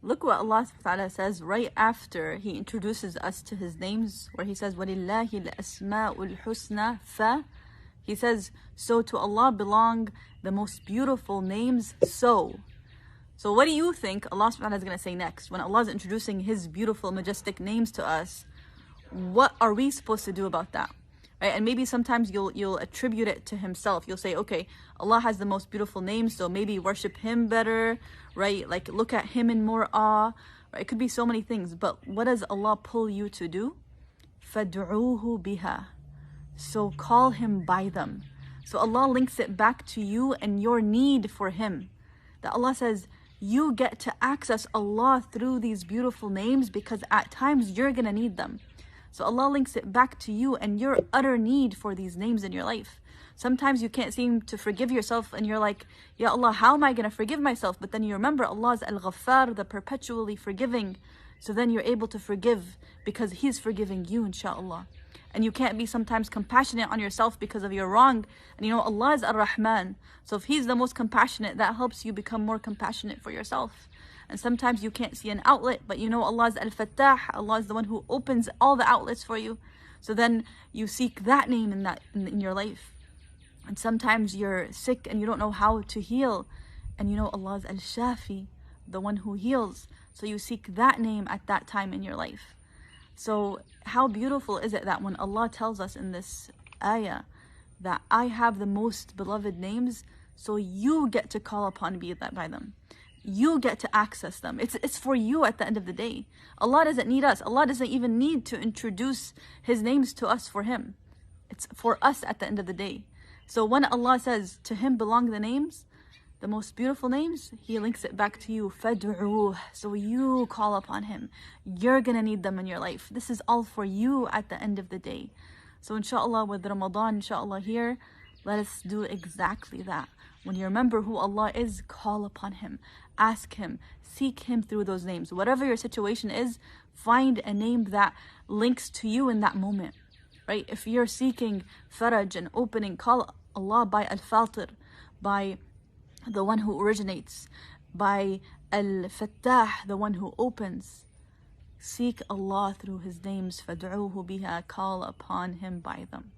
Look what Allah subhanahu wa ta'ala says right after He introduces us to His names, where He says, وَلِلَّهِ الْأَسْمَاءُ الْحُسْنَى فَ He says, so to Allah belong the most beautiful names, so. So what do you think Allah subhanahu wa ta'ala is going to say next? When Allah is introducing His beautiful, majestic names to us, what are we supposed to do about that? Right? And maybe sometimes you'll attribute it to Himself. You'll say, okay, Allah has the most beautiful names, so maybe worship Him better, right? Like look at Him in more awe. Right? It could be so many things. But what does Allah pull you to do? فَادْعُوهُ بِهَا So call Him by them. So Allah links it back to you and your need for Him. That Allah says, you get to access Allah through these beautiful names because at times you're going to need them. So Allah links it back to you and your utter need for these names in your life. Sometimes you can't seem to forgive yourself and you're like, Ya Allah, how am I going to forgive myself? But then you remember Allah is Al-Ghaffar, the perpetually forgiving. So then you're able to forgive because He's forgiving you, inshaAllah. And you can't be sometimes compassionate on yourself because of your wrong. And you know, Allah is Ar-Rahman. So if He's the most compassionate, that helps you become more compassionate for yourself. And sometimes you can't see an outlet, but you know Allah is Al-Fattah. Allah is the one who opens all the outlets for you. So then you seek that name in your life. And sometimes you're sick and you don't know how to heal. And you know Allah is Al-Shafi, the one who heals. So you seek that name at that time in your life. So how beautiful is it that when Allah tells us in this ayah that I have the most beloved names, so you get to call upon me by them. You get to access them. It's for you at the end of the day. Allah doesn't need us. Allah doesn't even need to introduce His names to us for Him. It's for us at the end of the day. So when Allah says to Him belong the names, the most beautiful names, He links it back to you. فَادْعُوهُ So you call upon Him. You're going to need them in your life. This is all for you at the end of the day. So inshallah, with Ramadan, inshallah here, let us do exactly that. When you remember who Allah is, call upon Him. Ask Him. Seek Him through those names. Whatever your situation is, find a name that links to you in that moment. Right? If you're seeking faraj and opening, call Allah by Al-Fatir, by the one who originates, by Al-Fattah, the one who opens. Seek Allah through His names. فَادْعُوهُ بِهَا Call upon Him by them.